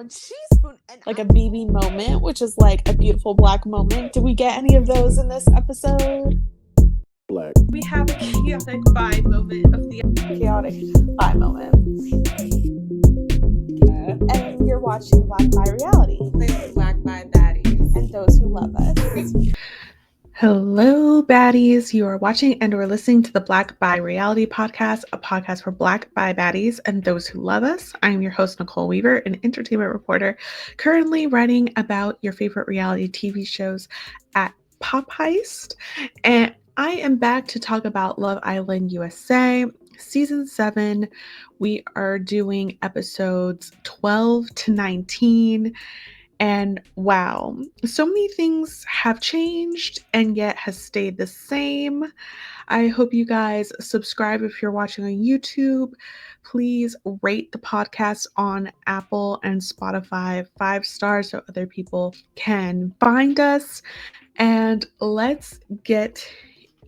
1 teaspoon. And like a BB moment, which is like a beautiful black moment. Did we get any of those in this episode? Black. We have a chaotic bi moment of the chaotic bi moment. And you're watching Black Bi Reality. Black Bi Baddies. And those who love us. Hello, baddies. You are watching and or listening to the Black Bi Reality podcast, a podcast for Black Bi Baddies and those who love us. I am your host, Nicole Weaver, an entertainment reporter, currently writing about your favorite reality TV shows at Pop Heist. And I am back to talk about Love Island USA, Season 7. We are doing episodes 12 to 19. And wow, so many things have changed and yet has stayed the same. I hope you guys subscribe if you're watching on YouTube. Please rate the podcast on Apple and Spotify 5 stars so other people can find us. And let's get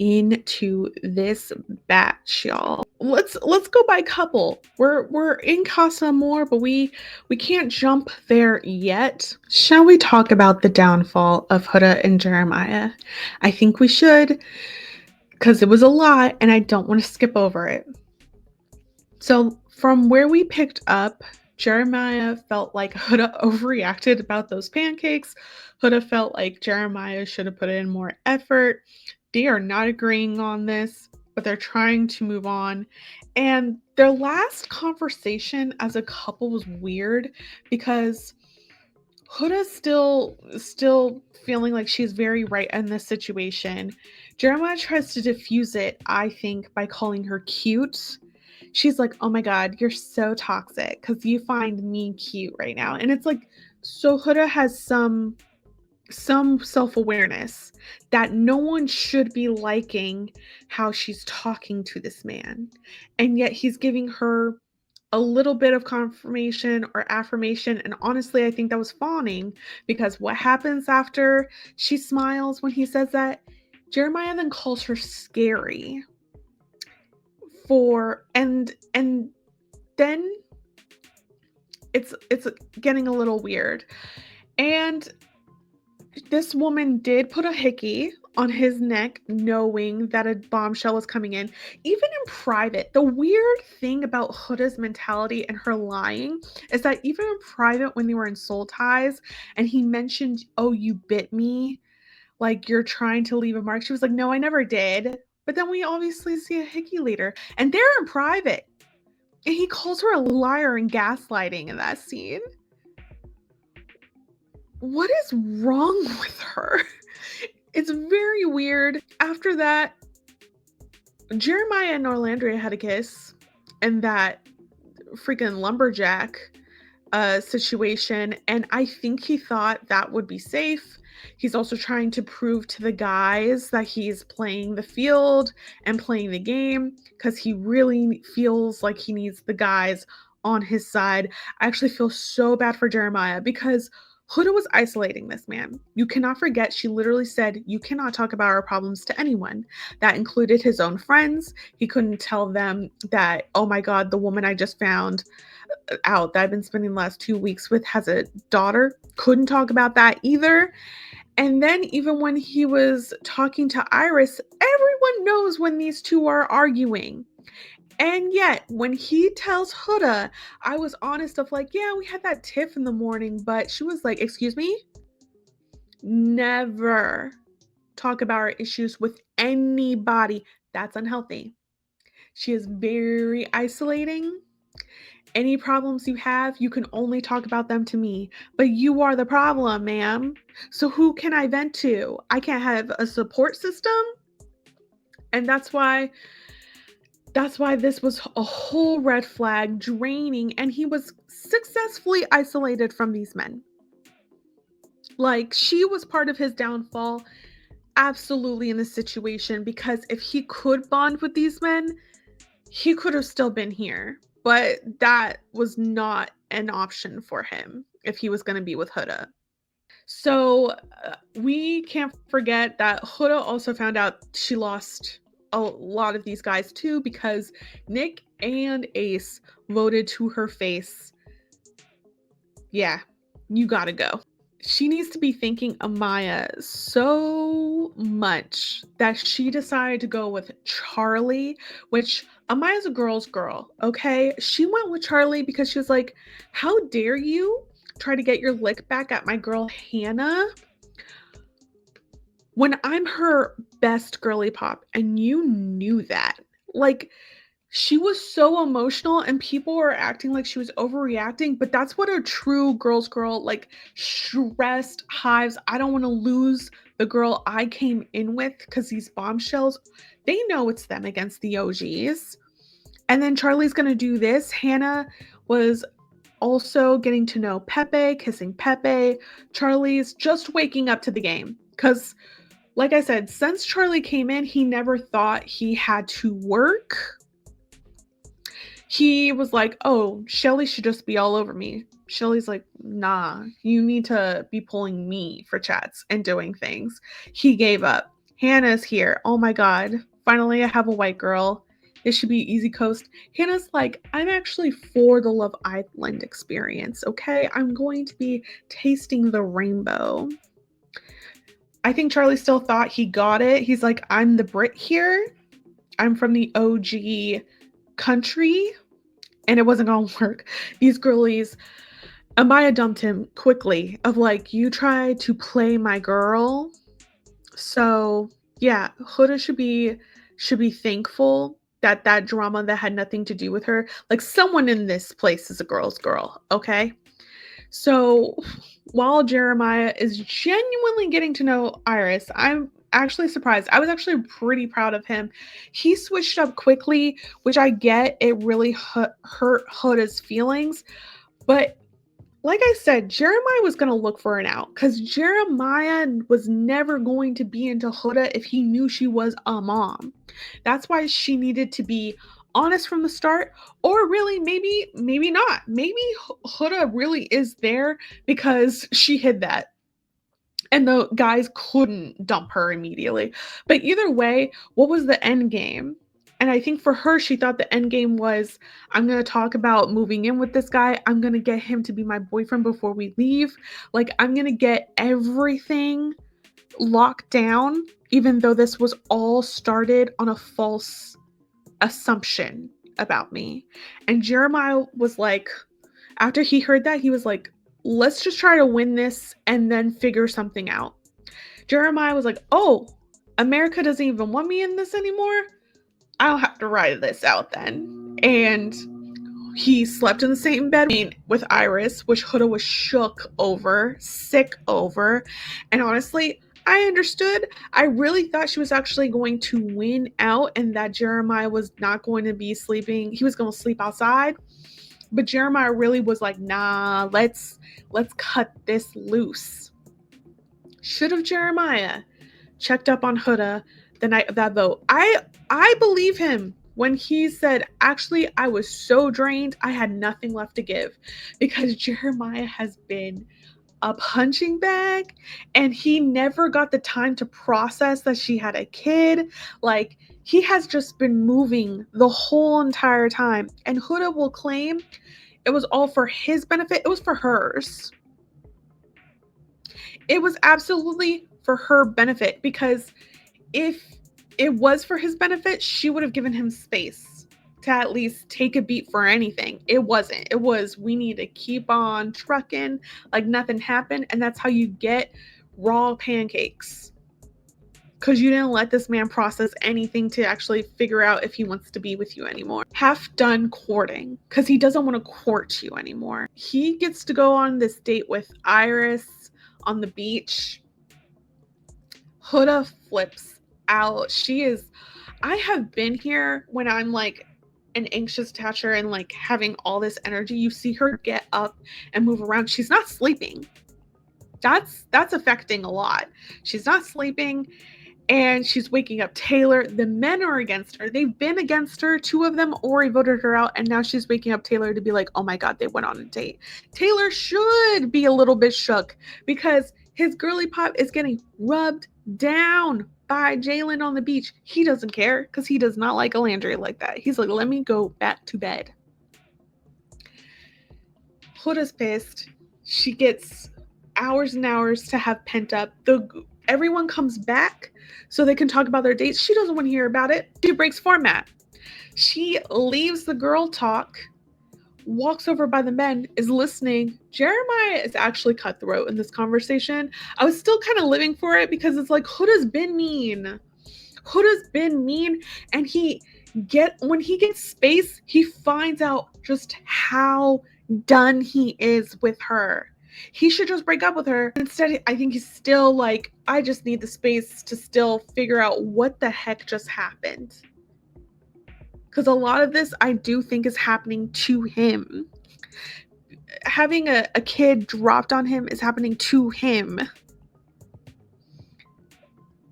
into this batch, y'all. Let's go by couple. We're in Casa Amor, but we can't jump there yet. Shall we talk about the downfall of Huda and Jeremiah? I think we should, because it was a lot and I don't want to skip over it. So from where we picked up, Jeremiah felt like Huda overreacted about those pancakes. Huda felt like Jeremiah should have put in more effort. They are not agreeing on this, but they're trying to move on. And their last conversation as a couple was weird because Huda's still feeling like she's very right in this situation. Jeremiah tries to diffuse it, I think, by calling her cute. She's like, oh my God, you're so toxic because you find me cute right now. And it's like, so Huda has some self-awareness that no one should be liking how she's talking to this man. And yet he's giving her a little bit of confirmation or affirmation. And honestly, I think that was fawning, because what happens after she smiles when he says that? Jeremiah then calls her scary. And then it's getting a little weird. And this woman did put a hickey on his neck, knowing that a bombshell was coming in, even in private. The weird thing about Huda's mentality and her lying is that even in private, when they were in soul ties and he mentioned, oh, you bit me, like you're trying to leave a mark, she was like, no, I never did. But then we obviously see a hickey later, and they're in private. And he calls her a liar and gaslighting in that scene. What is wrong with her? It's very weird. After that, Jeremiah and Olandria had a kiss, and that freaking lumberjack situation, and I think he thought that would be safe. He's also trying to prove to the guys that he's playing the field and playing the game, because he really feels like he needs the guys on his side. I actually feel so bad for Jeremiah, because Huda was isolating this man. You cannot forget, she literally said, you cannot talk about our problems to anyone. That included his own friends. He couldn't tell them that, oh my God, the woman I just found out that I've been spending the last 2 weeks with has a daughter. Couldn't talk about that either. And then even when he was talking to Iris, everyone knows when these two are arguing. And yet, when he tells Huda, I was honest of like, yeah, we had that tiff in the morning, but she was like, excuse me? Never talk about our issues with anybody. That's unhealthy. She is very isolating. Any problems you have, you can only talk about them to me. But you are the problem, ma'am. So who can I vent to? I can't have a support system? And that's why this was a whole red flag, draining, and he was successfully isolated from these men. Like, she was part of his downfall, absolutely, in this situation, because if he could bond with these men, he could have still been here. But that was not an option for him if he was going to be with Huda. So we can't forget that Huda also found out she lost a lot of these guys too, because Nic and Ace voted to her face yeah, you gotta go. She needs to be thanking Amaya so much that she decided to go with Charlie, which Amaya's a girl's girl, okay? She went with Charlie because she was like, how dare you try to get your lick back at my girl Hannah when I'm her best girly pop, and you knew that. Like, she was so emotional and people were acting like she was overreacting, but that's what a true girl's girl, like stressed hives. I don't want to lose the girl I came in with because these bombshells, they know it's them against the OGs. And then Charlie's going to do this. Hannah was also getting to know Pepe, kissing Pepe. Charlie's just waking up to the game because, like I said, since Charlie came in, he never thought he had to work. He was like, oh, Chelley should just be all over me. Chelley's like, nah, you need to be pulling me for chats and doing things. He gave up. Hannah's here. Oh my God. Finally, I have a white girl. It should be easy coast. Hannah's like, I'm actually for the Love Island experience, okay? I'm going to be tasting the rainbow. I think Charlie still thought he got it. He's like, I'm the Brit here. I'm from the OG country. And it wasn't gonna work. These girlies, Amaya dumped him quickly of like, you tried to play my girl. So yeah, Huda should be thankful that that drama that had nothing to do with her, like someone in this place is a girl's girl, okay? So while Jeremiah is genuinely getting to know Iris, I'm actually surprised. I was actually pretty proud of him. He switched up quickly, which I get it really hurt Huda's feelings. But like I said, Jeremiah was going to look for an out because Jeremiah was never going to be into Huda if he knew she was a mom. That's why she needed to be honest from the start, or really maybe not. Maybe Huda really is there because she hid that and the guys couldn't dump her immediately. But either way, what was the end game? And I think for her, she thought the end game was, I'm going to talk about moving in with this guy. I'm going to get him to be my boyfriend before we leave. Like, I'm going to get everything locked down, even though this was all started on a false assumption about me. And Jeremiah was like, after he heard that, he was like, let's just try to win this and then figure something out. Jeremiah was like, oh, America doesn't even want me in this anymore. I'll have to ride this out then. And he slept in the same bed with Iris, which Huda was shook over, sick over. And honestly, I understood. I really thought she was actually going to win out and that Jeremiah was not going to be sleeping. He was going to sleep outside. But Jeremiah really was like, nah, let's cut this loose. Should have Jeremiah checked up on Huda the night of that vote. I believe him when he said, actually, I was so drained, I had nothing left to give. Because Jeremiah has been a punching bag and he never got the time to process that she had a kid. Like, he has just been moving the whole entire time. And Huda will claim it was all for his benefit. It was for hers. It was absolutely for her benefit, because if it was for his benefit, she would have given him space to at least take a beat for anything. It wasn't. It was, we need to keep on trucking like nothing happened. And that's how you get raw pancakes. Because you didn't let this man process anything to actually figure out if he wants to be with you anymore. Half done courting, because he doesn't want to court you anymore. He gets to go on this date with Iris on the beach. Huda flips out. I have been here when I'm like an anxious attachor and like having all this energy. You see her get up and move around. She's not sleeping. That's affecting a lot. She's not sleeping. And she's waking up Taylor. The men are against her. They've been against her. 2 of them already voted her out. And now she's waking up Taylor to be like, oh my God, they went on a date. Taylor should be a little bit shook because his girly pop is getting rubbed down by Jalen on the beach. He doesn't care because he does not like Olandria like that. He's like, let me go back to bed. Huda's pissed. She gets hours and hours to have pent up. Everyone comes back so they can talk about their dates. She doesn't want to hear about it. She breaks format. She leaves the girl talk, walks over by the men, is listening. Jeremiah is actually cutthroat in this conversation. I was still kind of living for it because it's like, Huda's been mean. Huda's been mean, and when he gets space, he finds out just how done he is with her. He should just break up with her. Instead, I think he's still like, I just need the space to still figure out what the heck just happened. Because a lot of this I do think is happening to him. Having a kid dropped on him is happening to him.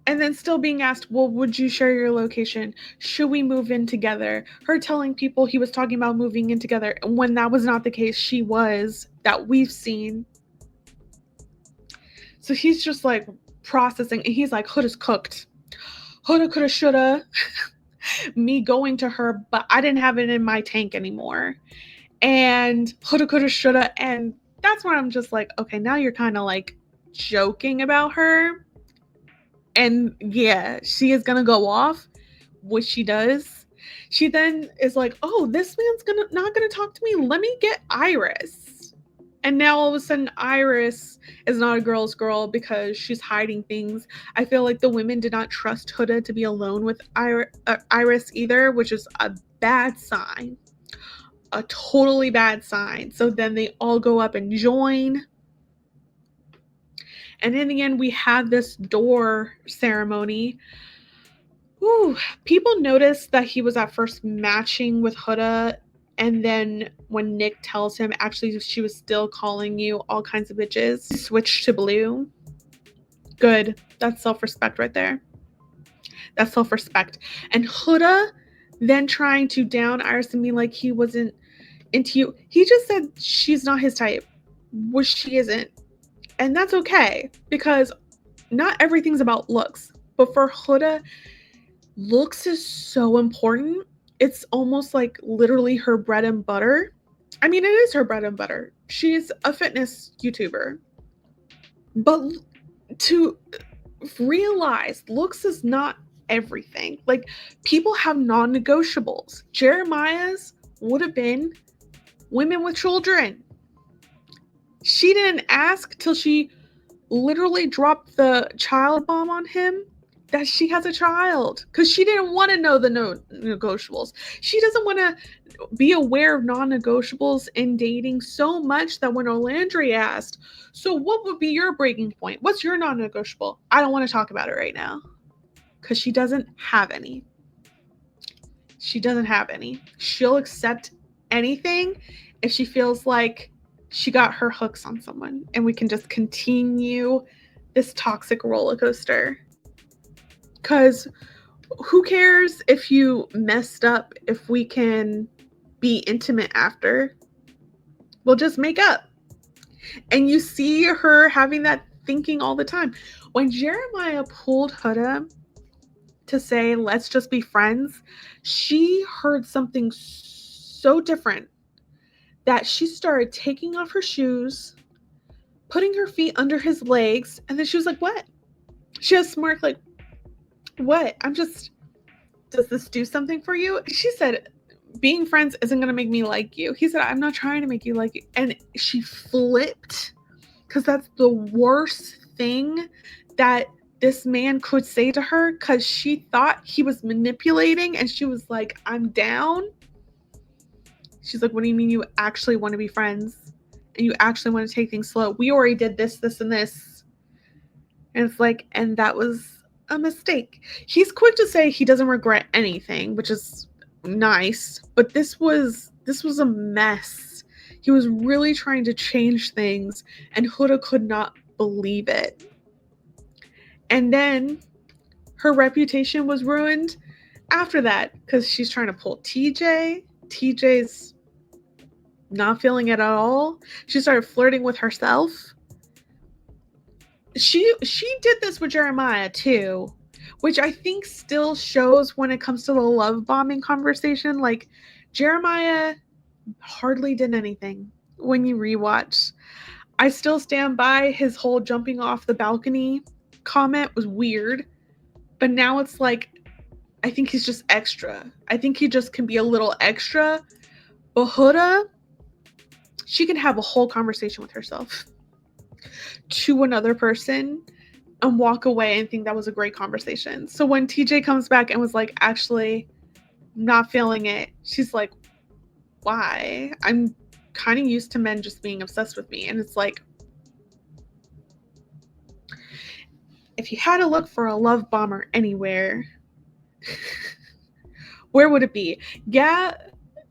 And then still being asked, well, would you share your location? Should we move in together? Her telling people he was talking about moving in together when that was not the case. She was, that we've seen. So he's just like processing, and he's like, Huda's cooked. Huda, coulda, shoulda. Me going to her, but I didn't have it in my tank anymore. And Huda, coulda, shoulda. And that's where I'm just like, okay, now you're kind of like joking about her. And yeah, she is gonna go off, which she does. She then is like, oh, this man's not gonna talk to me. Let me get Iris. And now all of a sudden Iris is not a girl's girl because she's hiding things. I feel like the women did not trust Huda to be alone with Iris either, which is a bad sign. A totally bad sign. So then they all go up and join. And in the end, we have this door ceremony. Ooh, people noticed that he was at first matching with Huda. And then when Nic tells him, actually, she was still calling you all kinds of bitches, switch to blue. Good. That's self-respect right there. That's self-respect. And Huda then trying to down Iris and be like, he wasn't into you. He just said she's not his type, which she isn't. And that's okay, because not everything's about looks. But for Huda, looks is so important. It's almost like literally her bread and butter. I mean, it is her bread and butter. She's a fitness YouTuber. But to realize looks is not everything. Like, people have non-negotiables. Jeremiah's would have been women with children. She didn't ask till she literally dropped the child bomb on him that she has a child, because she didn't want to know the non-negotiables. She doesn't want to be aware of non-negotiables in dating so much that when Olandria asked, so what would be your breaking point? What's your non-negotiable? I don't want to talk about it right now, because she doesn't have any. She doesn't have any. She'll accept anything if she feels like she got her hooks on someone and we can just continue this toxic roller coaster. Because who cares if you messed up, if we can be intimate after? We'll just make up. And you see her having that thinking all the time. When Jeremiah pulled Huda to say, let's just be friends, she heard something so different that she started taking off her shoes, putting her feet under his legs, and then she was like, what? She has smirk like, what? Does this do something for you? She said, being friends isn't going to make me like you. He said, I'm not trying to make you like you. And she flipped, because that's the worst thing that this man could say to her, because she thought he was manipulating, and she was like, I'm down. She's like, what do you mean you actually want to be friends? And you actually want to take things slow? We already did this, this, and this. And it's like, and that was a mistake. He's quick to say he doesn't regret anything, which is nice. But this was a mess. He was really trying to change things, and Huda could not believe it. And then her reputation was ruined after that, because she's trying to pull TJ. TJ's not feeling it at all. She started flirting with herself. She did this with Jeremiah too, which I think still shows when it comes to the love bombing conversation. Like, Jeremiah hardly did anything when you rewatch. I still stand by his whole jumping off the balcony comment was weird, but now it's like, I think he's just extra. I think he just can be a little extra. But Huda, she can have a whole conversation with herself to another person and walk away and think that was a great conversation. So when TJ comes back and was like, actually, not feeling it, she's like, why? I'm kind of used to men just being obsessed with me. And it's like, if you had to look for a love bomber anywhere, where would it be? Yeah,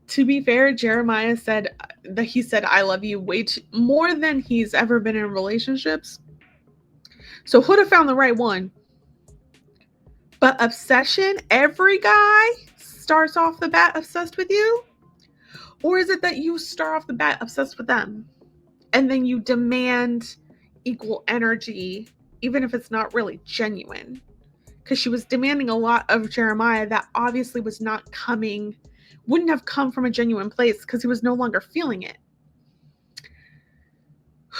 to be fair, Jeremiah said that he said I love you way too, more than he's ever been in relationships. So Huda found the right one. But obsession, every guy starts off the bat obsessed with you? Or is it that you start off the bat obsessed with them? And then you demand equal energy, even if it's not really genuine? Because she was demanding a lot of Jeremiah that obviously was not coming, wouldn't have come from a genuine place because he was no longer feeling it.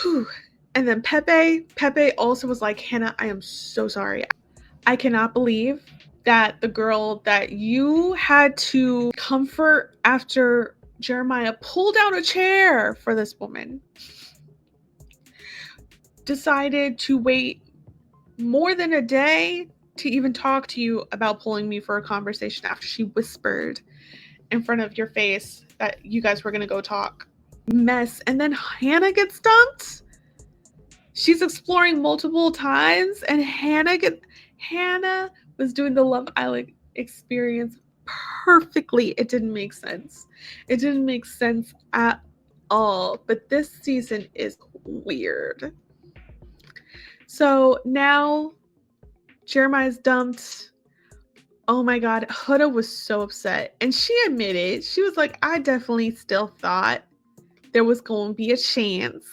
Whew. And then Pepe also was like, Hannah, I am so sorry. I cannot believe that the girl that you had to comfort after Jeremiah pulled out a chair for this woman decided to wait more than a day to even talk to you about pulling me for a conversation after she whispered in front of your face that you guys were going to go talk. Mess. And then Hannah gets dumped. She's exploring multiple times, and Hannah was doing the Love Island experience perfectly. It didn't make sense. It didn't make sense at all. But this season is weird. So now Jeremiah's dumped. Oh my God, Huda was so upset. And she admitted, she was like, I definitely still thought there was going to be a chance.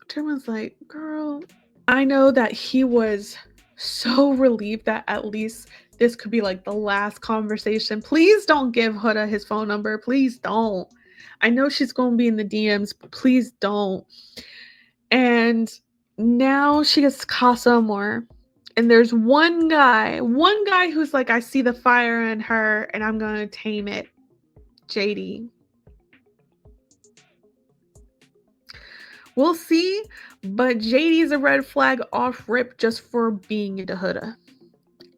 Jeremiah's like, girl, I know that he was so relieved that at least this could be like the last conversation. Please don't give Huda his phone number. Please don't. I know she's going to be in the DMs, but please don't. And now she gets Casa Amor. And there's one guy who's like, I see the fire in her and I'm going to tame it. JD. We'll see, but JD's a red flag off rip just for being into Huda.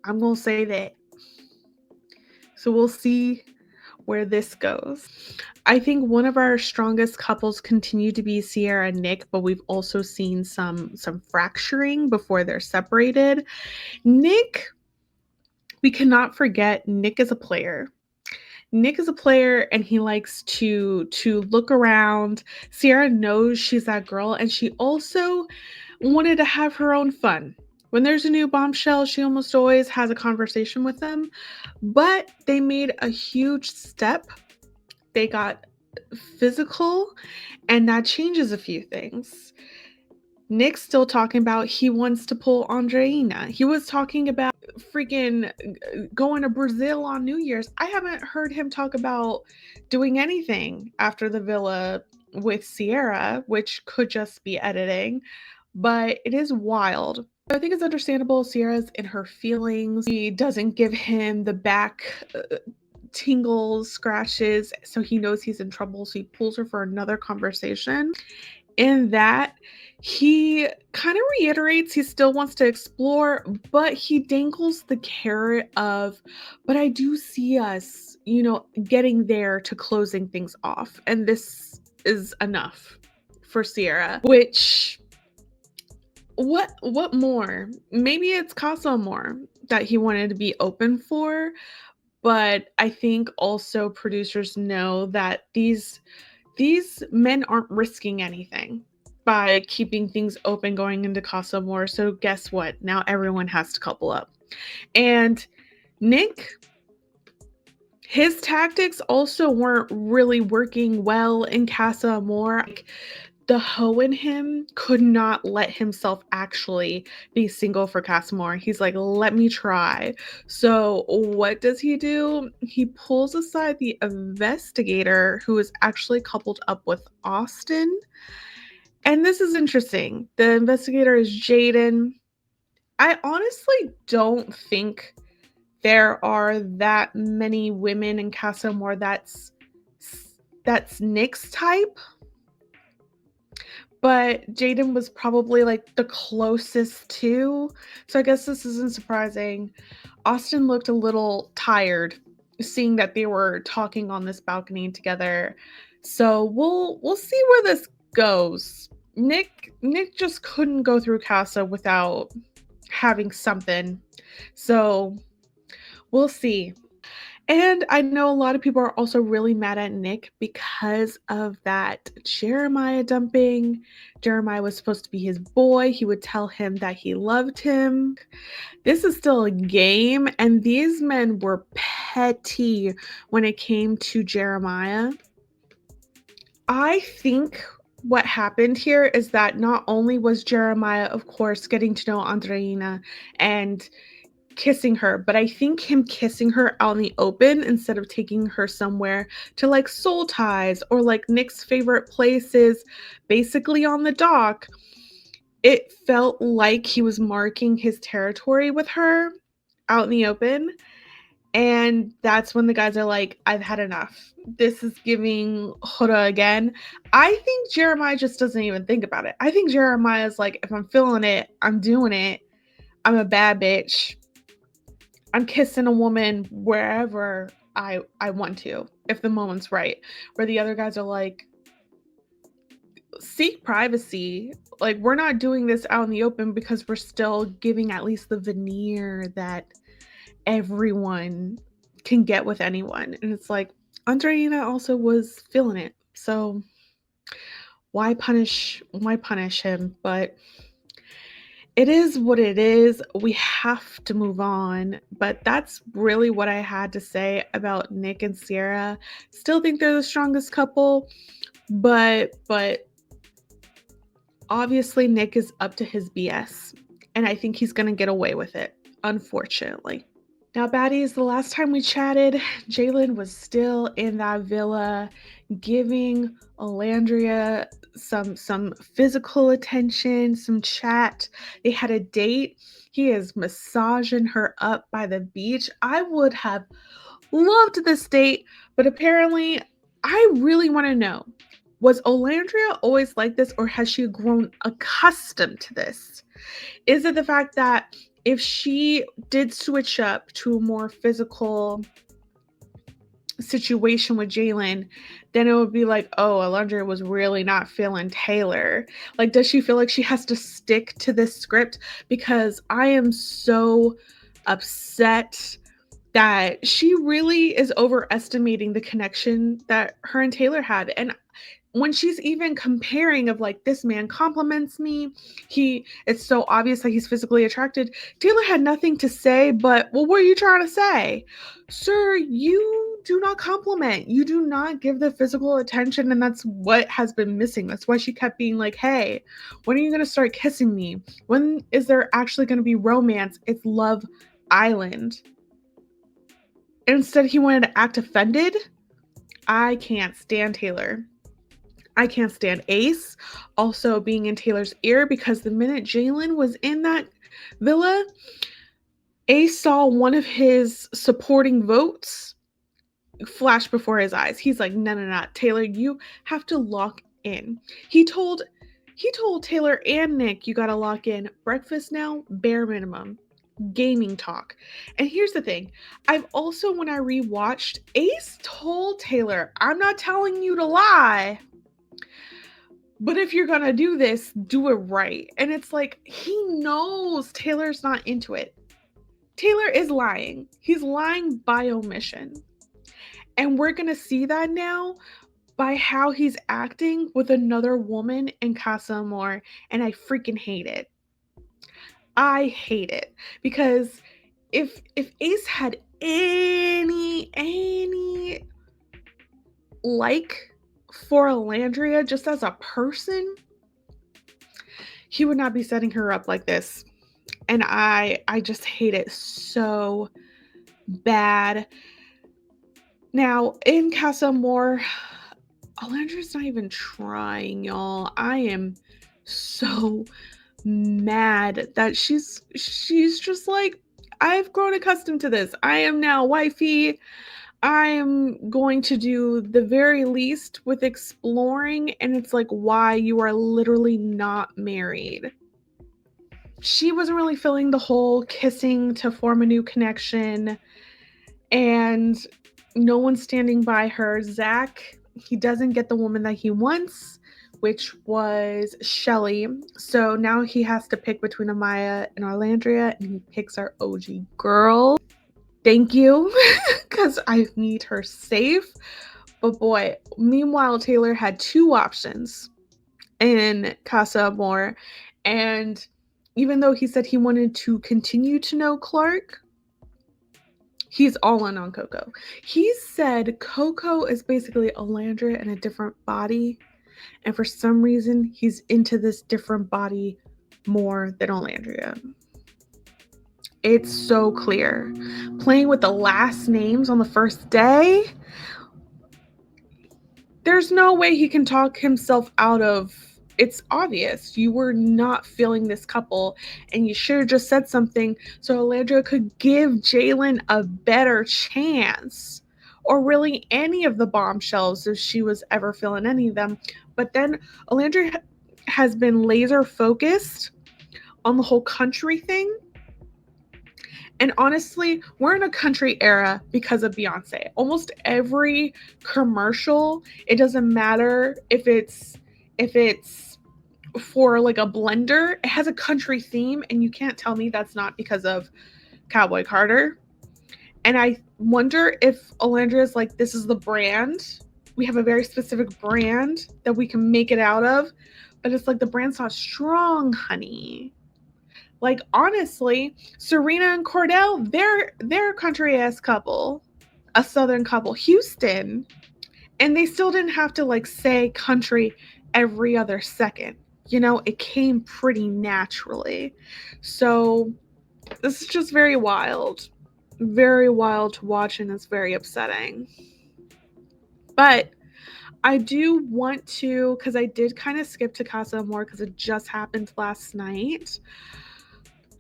I'm going to say that. So we'll see where this goes. I think one of our strongest couples continue to be Cierra and Nic, but we've also seen some fracturing before they're separated. Nic, we cannot forget, Nic is a player. Nic is a player and he likes to look around. Cierra knows she's that girl, and she also wanted to have her own fun. When there's a new bombshell, she almost always has a conversation with them. But they made a huge step. They got physical, and that changes a few things. Nic's still talking about he wants to pull Andreina. He was talking about freaking going to Brazil on New Year's. I haven't heard him talk about doing anything after the villa with Cierra, which could just be editing, but it is wild. I think it's understandable. Cierra's in her feelings. He doesn't give him the back tingles, scratches, so he knows he's in trouble, so he pulls her for another conversation. In that, he kind of reiterates he still wants to explore, but he dangles the carrot of, but I do see us, getting there to closing things off. And this is enough for Cierra, which, what more? Maybe it's Casa Amor that he wanted to be open for, but I think also producers know that these men aren't risking anything by keeping things open going into Casa Amor. So guess what? Now everyone has to couple up. And Nic, his tactics also weren't really working well in Casa Amor. the hoe in him could not let himself actually be single for Casa Amor. He's like, let me try. So what does he do? He pulls aside the investigator who is actually coupled up with Austin. And this is interesting. The investigator is Jaden. I honestly don't think there are that many women in Casa Amor that's Nic's type. But Jaden was probably like the closest to. So I guess this isn't surprising. Austin looked a little tired seeing that they were talking on this balcony together. So we'll see where this goes. Nic just couldn't go through Casa without having something. So we'll see. And I know a lot of people are also really mad at Nic because of that Jeremiah dumping. Jeremiah was supposed to be his boy. He would tell him that he loved him. This is still a game, and these men were petty when it came to Jeremiah. I think what happened here is that not only was Jeremiah, of course, getting to know Andreina and kissing her, but I think him kissing her out in the open instead of taking her somewhere to like Soul Ties or like Nic's favorite places, basically on the dock, it felt like he was marking his territory with her out in the open. And that's when the guys are like, I've had enough. This is giving Huda again. I think Jeremiah just doesn't even think about it. I think Jeremiah's like, if I'm feeling it, I'm doing it. I'm a bad bitch. I'm kissing a woman wherever I want to, if the moment's right. Where the other guys are like, seek privacy. Like, we're not doing this out in the open because we're still giving at least the veneer that everyone can get with anyone. And it's like, Andreina also was feeling it. So why punish him? But it is what it is. We have to move on. But that's really what I had to say about Nic and Cierra. Still think they're the strongest couple, but obviously Nic is up to his BS. And I think he's gonna get away with it, unfortunately. Now, baddies, the last time we chatted, Jalen was still in that villa giving Olandria some physical attention, some chat. They had a date. He is massaging her up by the beach. I would have loved this date, but apparently I really want to know, was Olandria always like this, or has she grown accustomed to this? Is it the fact that if she did switch up to a more physical situation with Jalen, then it would be like, oh, Alondra was really not feeling Taylor. Like, does she feel like she has to stick to this script? Because I am so upset that she really is overestimating the connection that her and Taylor had. And when she's even comparing of like, this man compliments me, it's so obvious that he's physically attracted. Taylor had nothing to say but, well, what are you trying to say? Sir, you do not compliment. You do not give the physical attention, and that's what has been missing. That's why she kept being like, hey, when are you going to start kissing me? When is there actually going to be romance? It's Love Island. Instead, he wanted to act offended. I can't stand Taylor. I can't stand Ace also being in Taylor's ear, because the minute Jalen was in that villa, Ace saw one of his supporting votes flash before his eyes. He's like, no, Taylor, you have to lock in. He told Taylor and Nic, you gotta lock in. Breakfast now, bare minimum. Gaming talk. And here's the thing. I've also, when I rewatched, Ace told Taylor, I'm not telling you to lie, but if you're gonna do this, do it right. And it's like, he knows Taylor's not into it. Taylor is lying. He's lying by omission. And we're gonna see that now by how he's acting with another woman in Casa Amor. And I freaking hate it. I hate it. Because if Ace had any like for Olandria, just as a person, he would not be setting her up like this. And I just hate it so bad. Now, in Casa Amor, Olandria's not even trying, y'all. I am so mad that she's just like, I've grown accustomed to this. I am now wifey. I am going to do the very least with exploring, and it's like, why? You are literally not married. She wasn't really feeling the whole kissing to form a new connection, and no one's standing by her. Zach, he doesn't get the woman that he wants, which was Chelley. So now he has to pick between Amaya and Olandria, and he picks our OG girl. Thank you, because I need her safe. But boy, meanwhile, Taylor had two options in Casa Amor. And even though he said he wanted to continue to know Clark, he's all in on Coco. He said Coco is basically Olandria in a different body. And for some reason, he's into this different body more than Olandria. It's so clear. Playing with the last names on the first day, there's no way he can talk himself out of. It's obvious you were not feeling this couple, and you should have just said something so Olandria could give Jalen a better chance, or really any of the bombshells if she was ever feeling any of them. But then Olandria has been laser focused on the whole country thing. And honestly, we're in a country era because of Beyonce. Almost every commercial, it doesn't matter if it's for like a blender, it has a country theme, and you can't tell me that's not because of Cowboy Carter. And I wonder if Olandria's like, this is the brand. We have a very specific brand that we can make it out of, but it's like, the brand's not strong, honey. Like, honestly, Serena and Cordell, they're a country-ass couple, a southern couple, Houston, and they still didn't have to like say country every other second. You know, it came pretty naturally. So this is just very wild to watch, and it's very upsetting. But I do want to, because I did kind of skip to Casa Amor because it just happened last night.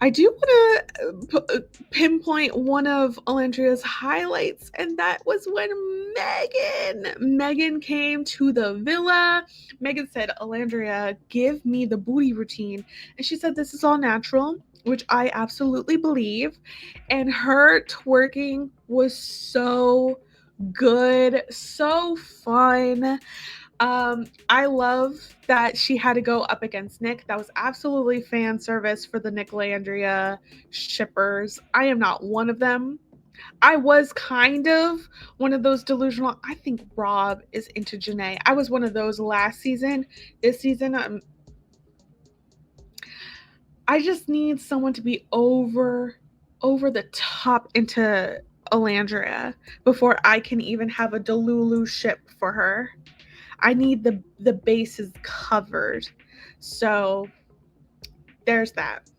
I do want to pinpoint one of Olandria's highlights, and that was when Megan came to the villa. Megan said, Olandria, give me the booty routine. And she said, this is all natural, which I absolutely believe. And her twerking was so good, so fun. I love that she had to go up against Nic. That was absolutely fan service for the Nic Olandria shippers. I am not one of them. I was kind of one of those delusional. I think Rob is into Janae. I was one of those last season. This season, I just need someone to be over the top into Olandria before I can even have a Delulu ship for her. I need the bases covered. So there's that.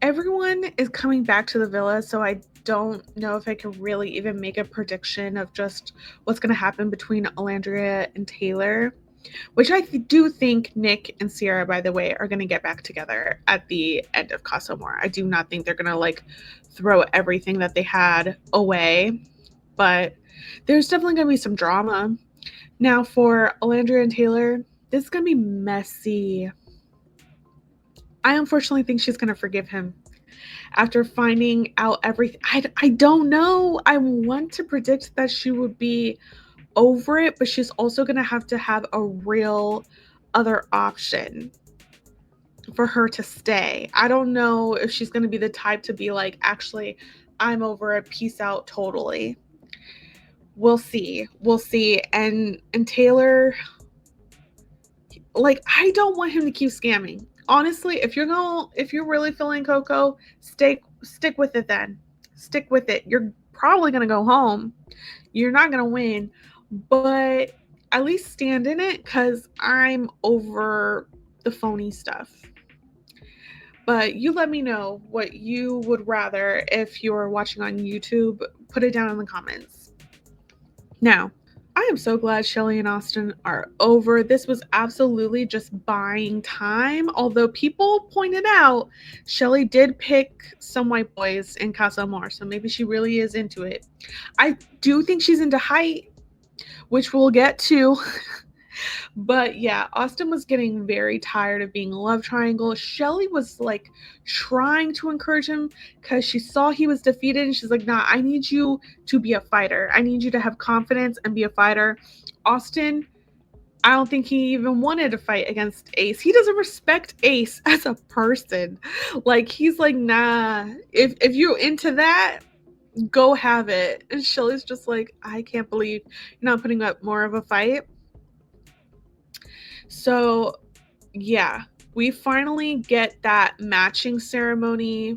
Everyone is coming back to the villa, so I don't know if I can really even make a prediction of just what's going to happen between Olandria and Taylor, which I do think Nic and Cierra, by the way, are going to get back together at the end of Casa Amor. I do not think they're going to like throw everything that they had away, but there's definitely going to be some drama. Now, for Olandria and Taylor, this is going to be messy. I unfortunately think she's going to forgive him after finding out everything. I don't know. I want to predict that she would be over it, but she's also going to have a real other option for her to stay. I don't know if she's going to be the type to be like, actually, I'm over it. Peace out totally. We'll see. And Taylor, like, I don't want him to keep scamming. Honestly, if you're really feeling Coco, stick with it then. Stick with it. You're probably gonna go home. You're not gonna win, but at least stand in it, because I'm over the phony stuff. But you let me know what you would rather if you're watching on YouTube. Put it down in the comments. Now, I am so glad Chelley and Austin are over. This was absolutely just buying time. Although people pointed out Chelley did pick some white boys in Casa Amor, so maybe she really is into it. I do think she's into height, which we'll get to. But yeah, Austin was getting very tired of being a love triangle. Chelley was like trying to encourage him because she saw he was defeated, and she's like, nah, I need you to be a fighter. I need you to have confidence and be a fighter. Austin, I don't think he even wanted to fight against Ace. He doesn't respect Ace as a person. Like, he's like, nah, if you're into that, go have it. And Chelley's just like, I can't believe you're not putting up more of a fight. So, yeah, we finally get that matching ceremony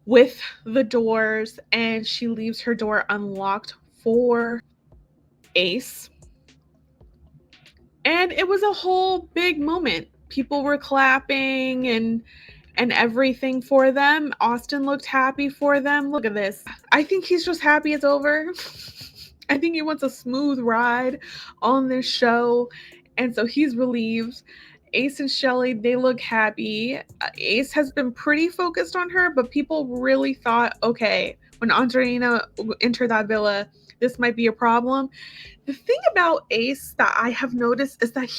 with the doors, and she leaves her door unlocked for Ace. And it was a whole big moment. People were clapping and everything for them. Austin looked happy for them. Look at this. I think he's just happy it's over. I think he wants a smooth ride on this show, and so he's relieved. Ace and Chelley, they look happy. Ace has been pretty focused on her, but people really thought, okay, when Andreina entered that villa, this might be a problem. The thing about Ace that I have noticed is that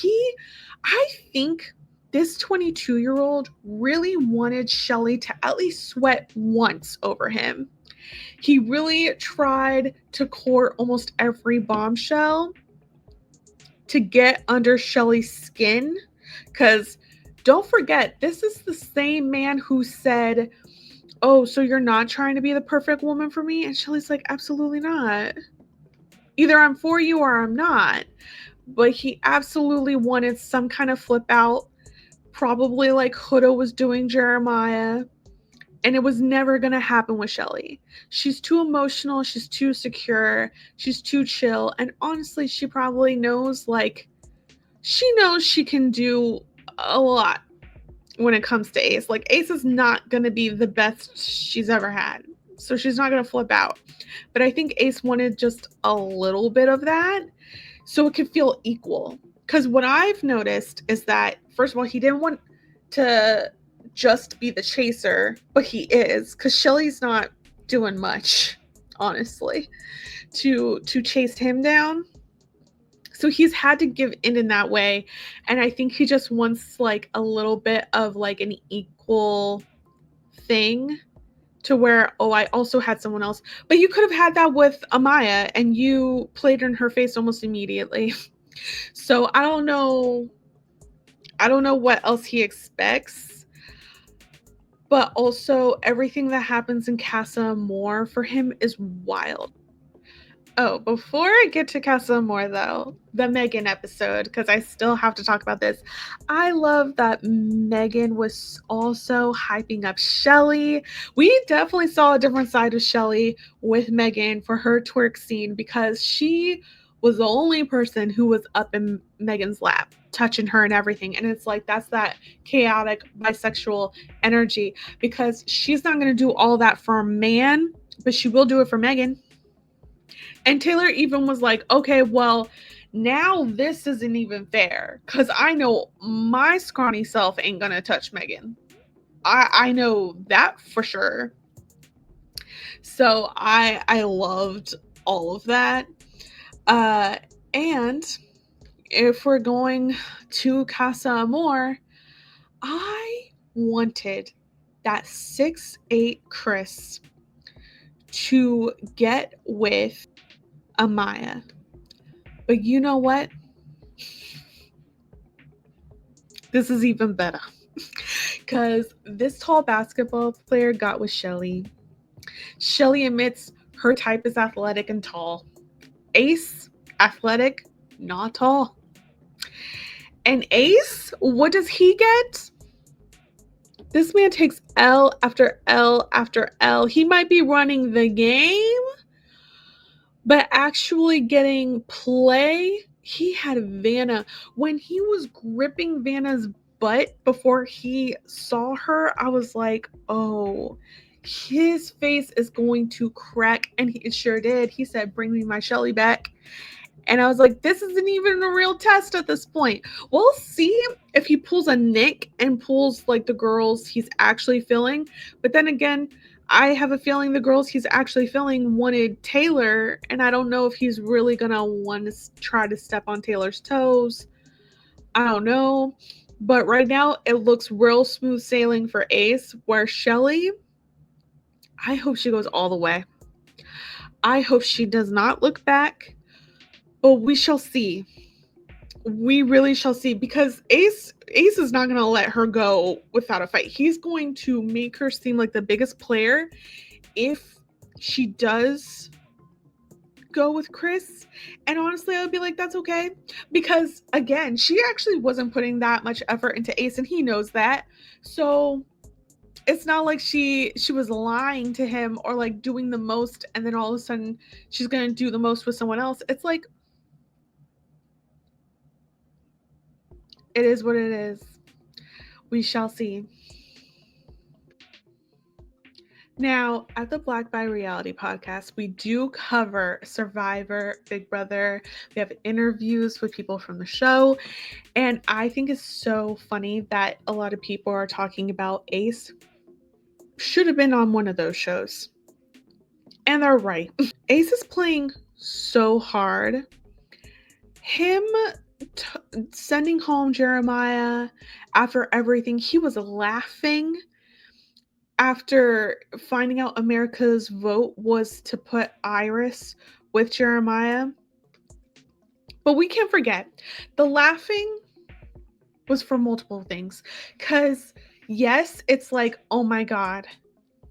I think this 22-year-old really wanted Chelley to at least sweat once over him. He really tried to court almost every bombshell to get under Chelley's skin, because don't forget, this is the same man who said, oh, so you're not trying to be the perfect woman for me? And Chelley's like, absolutely not. Either I'm for you or I'm not. But he absolutely wanted some kind of flip out, probably like Huda was doing Jeremiah. And it was never going to happen with Chelley. She's too emotional. She's too secure. She's too chill. And honestly, she probably knows, like, she knows she can do a lot when it comes to Ace. Like, Ace is not going to be the best she's ever had. So she's not going to flip out. But I think Ace wanted just a little bit of that so it could feel equal. Because what I've noticed is that, first of all, he didn't want to just be the chaser, but he is, because Chelley's not doing much, honestly, to chase him down. So he's had to give in that way, and I think he just wants like a little bit of like an equal thing to where, oh, I also had someone else. But you could have had that with Amaya, and you played in her face almost immediately. So I don't know what else he expects. But also, everything that happens in Casa Amor for him is wild. Oh, before I get to Casa Amor, though, the Megan episode, because I still have to talk about this. I love that Megan was also hyping up Chelley. We definitely saw a different side of Chelley with Megan for her twerk scene, because she was the only person who was up in Megan's lap, touching her and everything. And it's like, that's that chaotic bisexual energy, because she's not going to do all that for a man, but she will do it for Megan. And Taylor even was like, okay, well, now this isn't even fair, because I know my scrawny self ain't going to touch Megan. I know that for sure. So I loved all of that. And if we're going to Casa Amor, I wanted that 6'8" Chris to get with Amaya. But you know what? This is even better. Because this tall basketball player got with Chelley. Chelley admits her type is athletic and tall. Ace, athletic, not tall. And Ace, what does he get? This man takes L after L after L. He might be running the game, But actually getting play, he had Vanna. When he was gripping Vanna's butt before he saw her, I was like, oh, his face is going to crack. And he sure did. He said, bring me my Chelley back. And I was like, this isn't even a real test at this point. We'll see if he pulls a Nic and pulls like the girls he's actually filling. But then again, I have a feeling the girls he's actually filling wanted Taylor, and I don't know if he's really gonna want to try to step on Taylor's toes. I don't know. But right now, it looks real smooth sailing for Ace, where Chelley, I hope she goes all the way. I hope she does not look back, but we shall see. We really shall see, because Ace is not going to let her go without a fight. He's going to make her seem like the biggest player if she does go with Chris. And honestly, I would be like, that's okay, because again, she actually wasn't putting that much effort into Ace, and he knows that. So it's not like she was lying to him or like doing the most and then all of a sudden she's going to do the most with someone else. It's like, it is what it is. We shall see. Now, at the Black by Reality podcast, we do cover Survivor, Big Brother. We have interviews with people from the show. And I think it's so funny that a lot of people are talking about Ace should have been on one of those shows. And they're right. Ace is playing so hard. Him sending home Jeremiah after everything, he was laughing after finding out America's vote was to put Iris with Jeremiah. But we can't forget, the laughing was for multiple things. Because, yes, it's like, oh my God,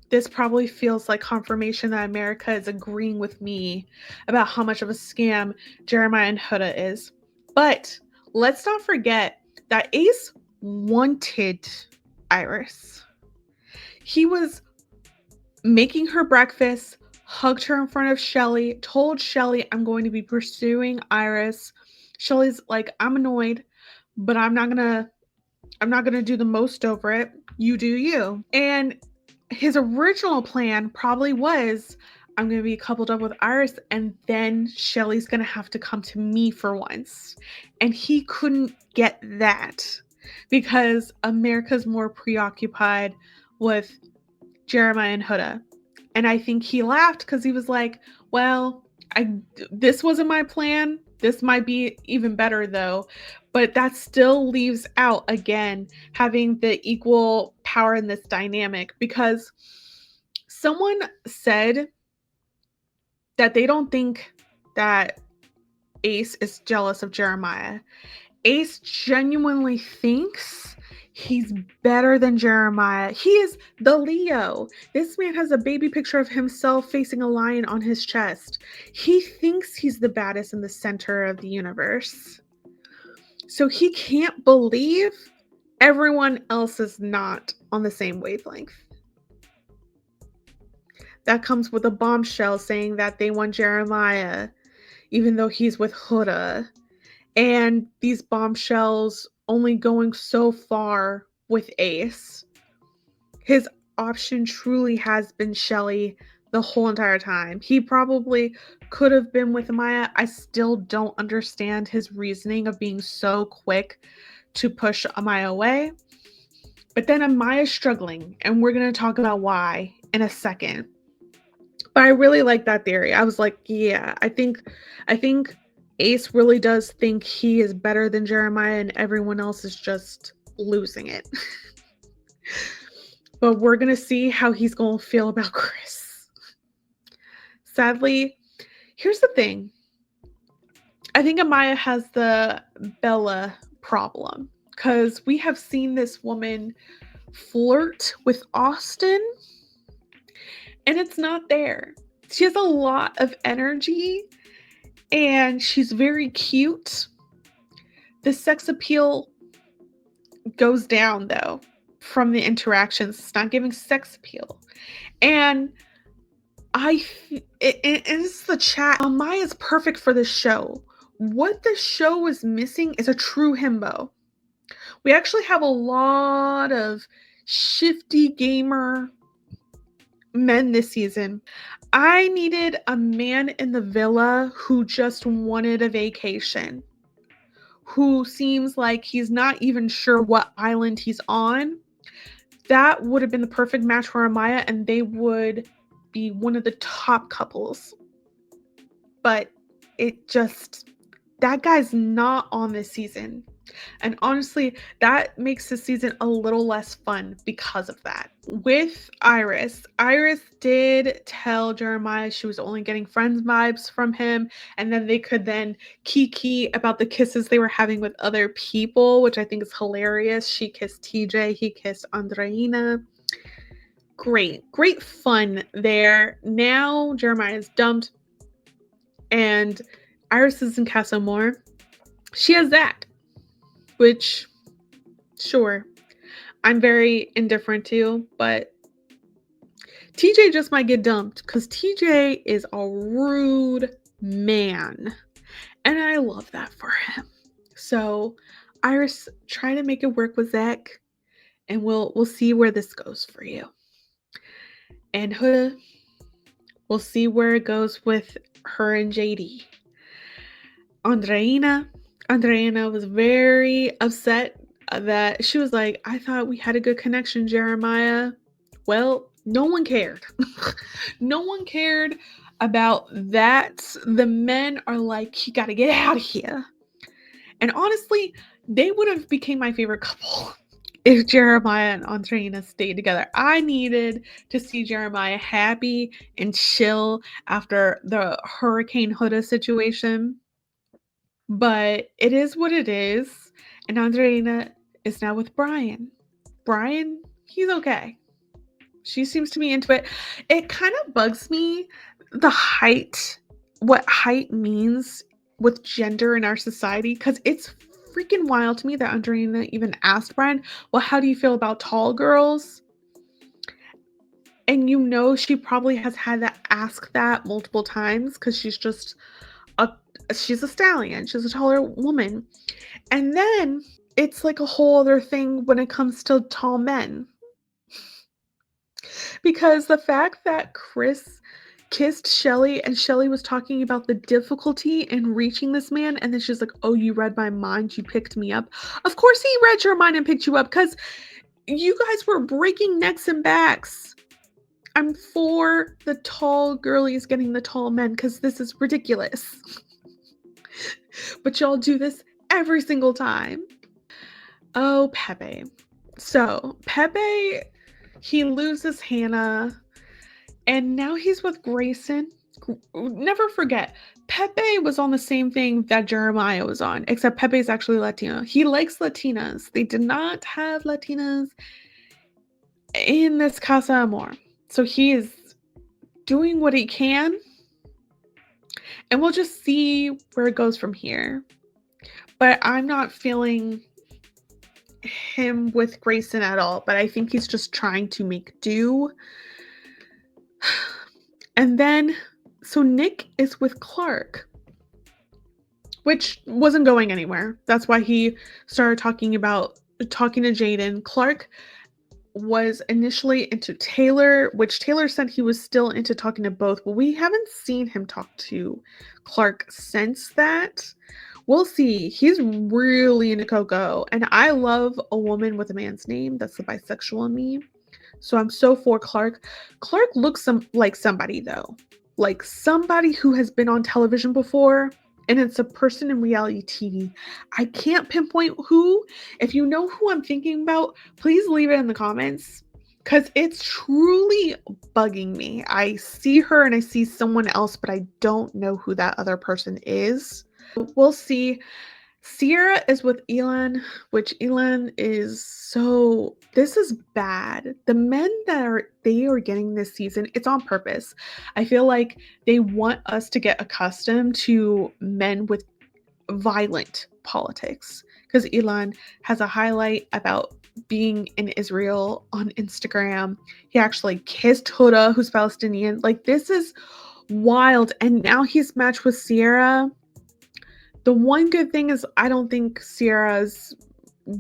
this probably feels like confirmation that America is agreeing with me about how much of a scam Jeremiah and Huda is. But let's not forget that Ace wanted Iris. He was making her breakfast, hugged her in front of Chelley, told Chelley, I'm going to be pursuing Iris. Chelley's like, I'm annoyed, but I'm not gonna do the most over it. You do you. And his original plan probably was, I'm gonna be coupled up with Iris, and then Chelley's gonna have to come to me for once. And he couldn't get that because America's more preoccupied with Jeremiah and Huda. And I think he laughed because he was like, well, this wasn't my plan. This might be even better though. But that still leaves out, again, having the equal power in this dynamic, because someone said that they don't think that Ace is jealous of Jeremiah. Ace genuinely thinks he's better than Jeremiah. He is the Leo. This man has a baby picture of himself facing a lion on his chest. He thinks he's the baddest in the center of the universe. So he can't believe everyone else is not on the same wavelength. That comes with a bombshell saying that they want Jeremiah, even though he's with Huda. And these bombshells only going so far with Ace. His option truly has been Chelley the whole entire time. He probably could have been with Maya. I still don't understand his reasoning of being so quick to push Amaya away. But then Amaya's struggling, and we're going to talk about why in a second. But I really like that theory. I was like, yeah, I think Ace really does think he is better than Jeremiah, and everyone else is just losing it. But we're going to see how he's going to feel about Chris. Sadly, here's the thing. I think Amaya has the Bella problem, because we have seen this woman flirt with Austin, and it's not there. She has a lot of energy, and she's very cute. The sex appeal goes down, though, from the interactions. It's not giving sex appeal. And It's the chat. Maya's perfect for this show. What the show is missing is a true himbo. We actually have a lot of shifty gamer men this season. I needed a man in the villa who just wanted a vacation, who seems like he's not even sure what island he's on. That would have been the perfect match for Amaya, and they would be one of the top couples. But that guy's not on this season. And honestly, that makes the season a little less fun because of that. With Iris did tell Jeremiah she was only getting friends vibes from him, and then they could then kiki about the kisses they were having with other people, which I think is hilarious. She kissed TJ, he kissed Andreina. Great fun there. Now Jeremiah is dumped, and Iris is in Casa Amor. She has that, which, sure, I'm very indifferent to, but TJ just might get dumped because TJ is a rude man, and I love that for him. So Iris, try to make it work with Zach, and we'll see where this goes for you. And Huda, we'll see where it goes with her and JD. Andreina was very upset that she was like, I thought we had a good connection, Jeremiah. Well, no one cared. No one cared about that. The men are like, you gotta get out of here. And honestly, they would have became my favorite couple if Jeremiah and Andreina stayed together. I needed to see Jeremiah happy and chill after the Hurricane Huda situation. But it is what it is. And Andreina is now with Brian. Brian, he's okay. She seems to be into it. It kind of bugs me what height means with gender in our society, because it's freaking wild to me that Andreina even asked Brian, well, how do you feel about tall girls? And she probably has had to ask that multiple times because she's a stallion. She's a taller woman. And then it's like a whole other thing when it comes to tall men. Because the fact that Chris kissed Chelley and Chelley was talking about the difficulty in reaching this man, and then she's like, oh, you read my mind, you picked me up. Of course he read your mind and picked you up, because you guys were breaking necks and backs. I'm for the tall girlies getting the tall men, because this is ridiculous. But y'all do this every single time. Oh, Pepe. So Pepe, he loses Hannah, and now he's with Grayson. Never forget, Pepe was on the same thing that Jeremiah was on, except Pepe's actually Latino. He likes Latinas. They did not have Latinas in this Casa Amor. So he is doing what he can, and we'll just see where it goes from here. But I'm not feeling him with Grayson at all, but I think he's just trying to make do. And then, so Nic is with Clark, which wasn't going anywhere. That's why he started talking to Jaden. Clark was initially into Taylor, which Taylor said he was still into talking to both, but we haven't seen him talk to Clark since that. We'll see. He's really into Coco, and I love a woman with a man's name. That's the bisexual in me. So I'm so for Clark. Clark looks like somebody, though. Like somebody who has been on television before, and it's a person in reality TV. I can't pinpoint who. If you know who I'm thinking about, please leave it in the comments, because it's truly bugging me. I see her and I see someone else, but I don't know who that other person is. We'll see. Cierra is with Elan, which Elan is this is bad. The men that they are getting this season, it's on purpose. I feel like they want us to get accustomed to men with violent politics, because Elan has a highlight about being in Israel on Instagram. He actually kissed Huda, who's Palestinian. Like, this is wild. And now he's matched with Cierra. The one good thing is I don't think Cierra's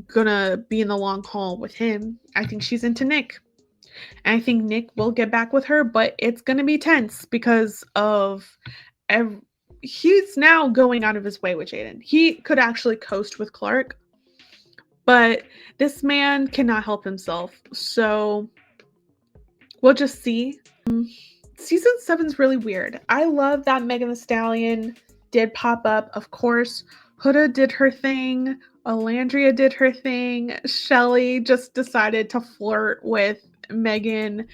gonna be in the long haul with him. I think she's into Nic. And I think Nic will get back with her, but it's gonna be tense because of he's now going out of his way with Jaden. He could actually coast with Clark, but this man cannot help himself. So we'll just see. Season 7's really weird. I love that Megan Thee Stallion did pop up. Of course, Huda did her thing. Olandria did her thing. Chelley just decided to flirt with Megan.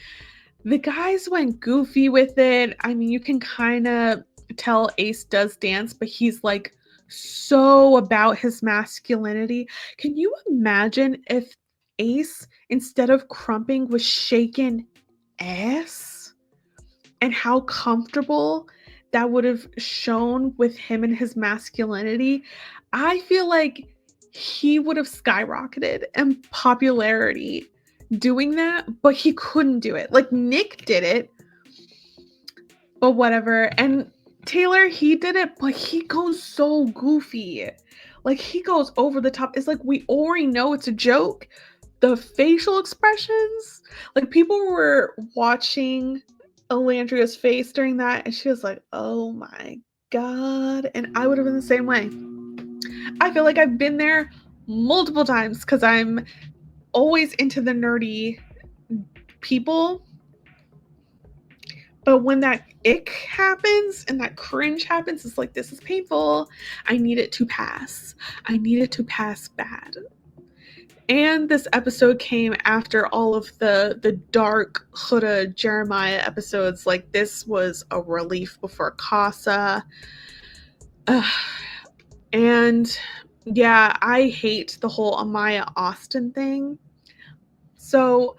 The guys went goofy with it. I mean, you can kind of tell Ace does dance, but he's like so about his masculinity. Can you imagine if Ace, instead of crumping, was shaking ass? And how comfortable that would have shown with him and his masculinity. I feel like he would have skyrocketed in popularity doing that, but he couldn't do it. Like, Nic did it, but whatever. And Taylor, he did it, but he goes so goofy. Like, he goes over the top. It's like we already know it's a joke. The facial expressions, like, people were watching Olandria's face during that, and she was like, oh my god. And I would have been the same way. I feel like I've been there multiple times because I'm always into the nerdy people. But when that ick happens and that cringe happens, it's like, this is painful. I need it to pass. I need it to pass bad. And this episode came after all of the dark Huda Jeremiah episodes. Like, this was a relief before Casa. And yeah, I hate the whole Amaya Austin thing. So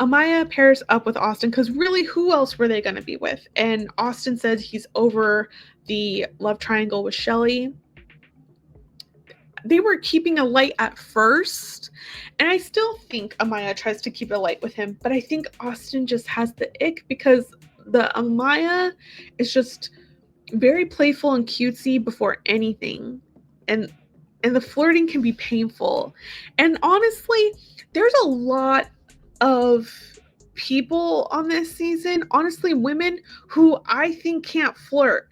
Amaya pairs up with Austin because really, who else were they going to be with? And Austin says he's over the love triangle with Chelley. They were keeping a light at first, and I still think Amaya tries to keep a light with him, but I think Austin just has the ick because the Amaya is just very playful and cutesy before anything, and the flirting can be painful. And honestly, there's a lot of people on this season, honestly, women who I think can't flirt,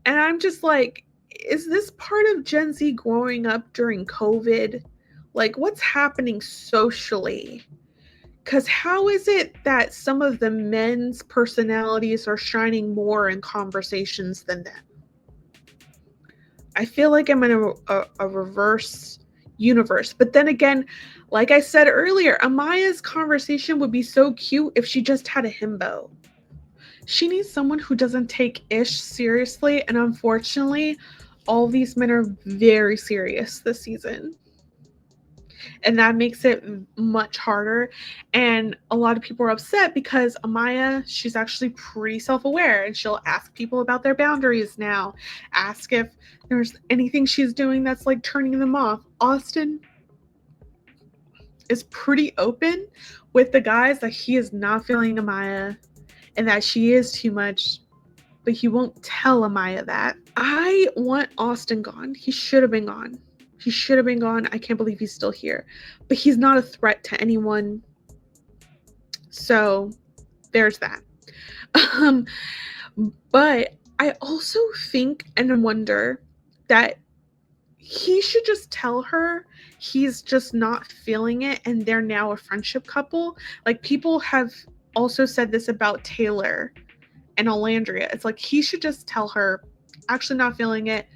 and I'm just like, is this part of Gen Z growing up during COVID? Like, what's happening socially? Because how is it that some of the men's personalities are shining more in conversations than them? I feel like I'm in a reverse universe. But then again, like I said earlier, Amaya's conversation would be so cute if she just had a himbo. She needs someone who doesn't take Ish seriously, and unfortunately, all these men are very serious this season. And that makes it much harder. And a lot of people are upset because Amaya, she's actually pretty self-aware, and she'll ask people about their boundaries now, ask if there's anything she's doing that's like turning them off. Austin is pretty open with the guys that he is not feeling Amaya and that she is too much, but he won't tell Amaya that. I want Austin gone. He should have been gone. He should have been gone. I can't believe he's still here. But he's not a threat to anyone. So there's that. But I also think and wonder that he should just tell her he's just not feeling it and they're now a friendship couple. Like, people have also said this about Taylor and Olandria. It's like, he should just tell her, actually not feeling it.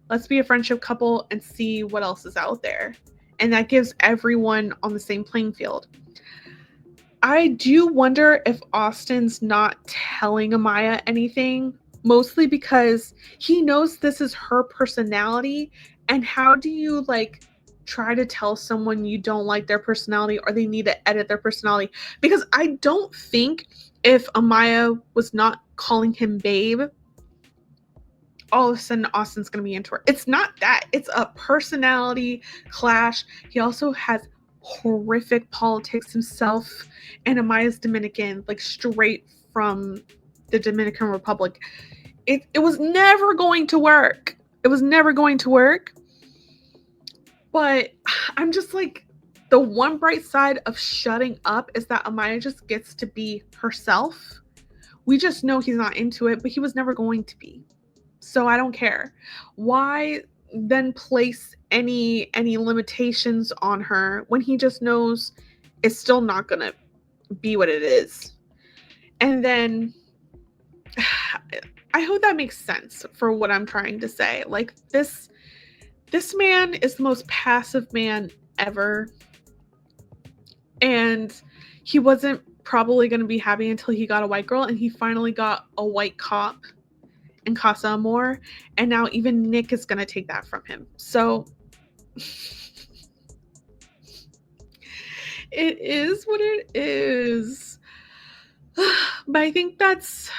Let's be a friendship couple and see what else is out there. And that gives everyone on the same playing field. I do wonder if Austin's not telling Amaya anything, mostly because he knows this is her personality. And how do you like try to tell someone you don't like their personality or they need to edit their personality? Because I don't think if Amaya was not calling him babe, all of a sudden Austin's going to be into her. It's not that. It's a personality clash. He also has horrific politics himself, and Amaya's Dominican, like straight from the Dominican Republic. It was never going to work. It was never going to work. But I'm just like, the one bright side of shutting up is that Amaya just gets to be herself. We just know he's not into it, but he was never going to be. So I don't care. Why then place any limitations on her when he just knows it's still not going to be what it is? And then I hope that makes sense for what I'm trying to say. Like, this man is the most passive man ever. And he wasn't probably going to be happy until he got a white girl, and he finally got a white cop in Casa Amor, and now even Nic is going to take that from him. So it is what it is. But I think that's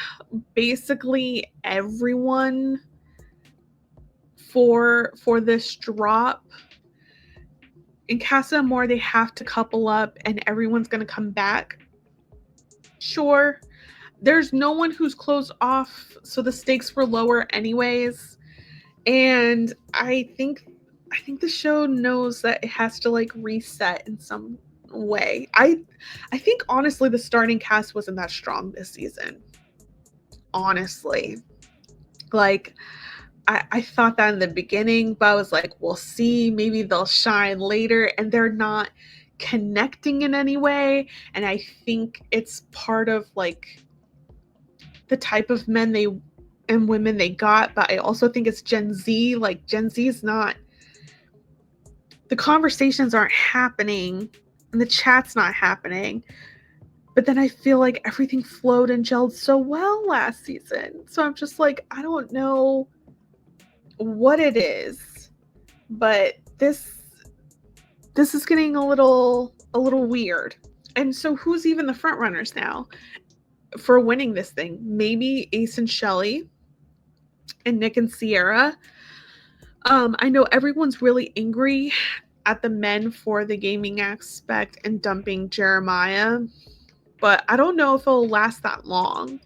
basically everyone for this drop. In Casa Amor, they have to couple up and everyone's going to come back. Sure. There's no one who's closed off, so the stakes were lower anyways. And I think the show knows that it has to like reset in some way. I think honestly the starting cast wasn't that strong this season. Honestly. Like, I thought that in the beginning, but I was like, we'll see. Maybe they'll shine later, and they're not connecting in any way. And I think it's part of like the type of men and women they got, but I also think it's Gen Z. Like, Gen Z is not, the conversations aren't happening and the chat's not happening. But then I feel like everything flowed and gelled so well last season. So I'm just like, I don't know what it is, but this is getting a little weird. And so who's even the front runners now for winning this thing? Maybe Ace and Chelley and Nic and Cierra. I know everyone's really angry at the men for the gaming aspect and dumping Jeremiah, but I don't know if it'll last that long.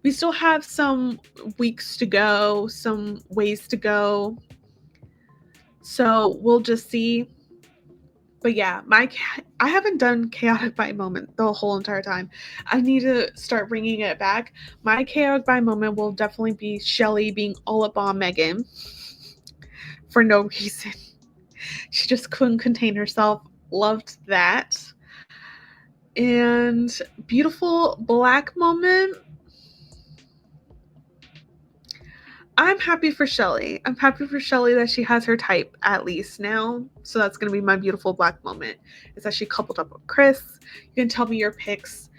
We still have some weeks to go, some ways to go. So we'll just see. But yeah, I haven't done chaotic by moment the whole entire time. I need to start bringing it back. My chaotic by moment will definitely be Chelley being all up on Megan for no reason. She just couldn't contain herself. Loved that. And beautiful black moment. I'm happy for Chelley. I'm happy for Chelley that she has her type at least now. So that's going to be my beautiful black moment, is that she coupled up with Chris. You can tell me your picks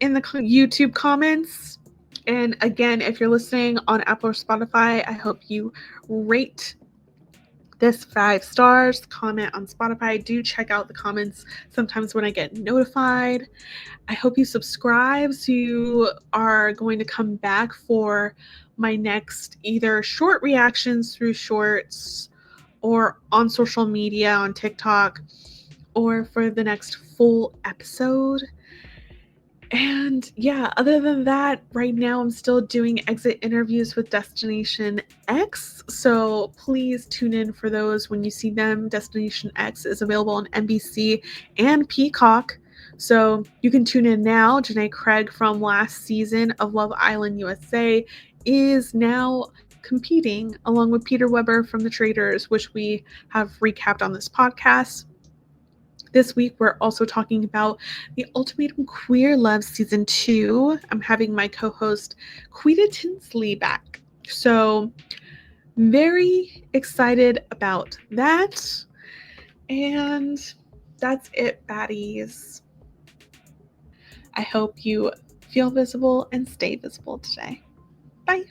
in the YouTube comments. And again, if you're listening on Apple or Spotify, I hope you rate this 5 stars, comment on Spotify. Do check out the comments sometimes when I get notified. I hope you subscribe so you are going to come back for my next either short reactions through shorts or on social media on TikTok, or for the next full episode. And yeah, other than that, right now I'm still doing exit interviews with Destination X. So please tune in for those when you see them. Destination X is available on NBC and Peacock. So you can tune in now. Janae Craig from last season of Love Island USA is now competing along with Peter Weber from The Traitors, which we have recapped on this podcast. This week, we're also talking about The Ultimatum Queer Love Season 2. I'm having my co-host, Quita Tinsley, back. So, very excited about that. And that's it, baddies. I hope you feel visible and stay visible today. Bye.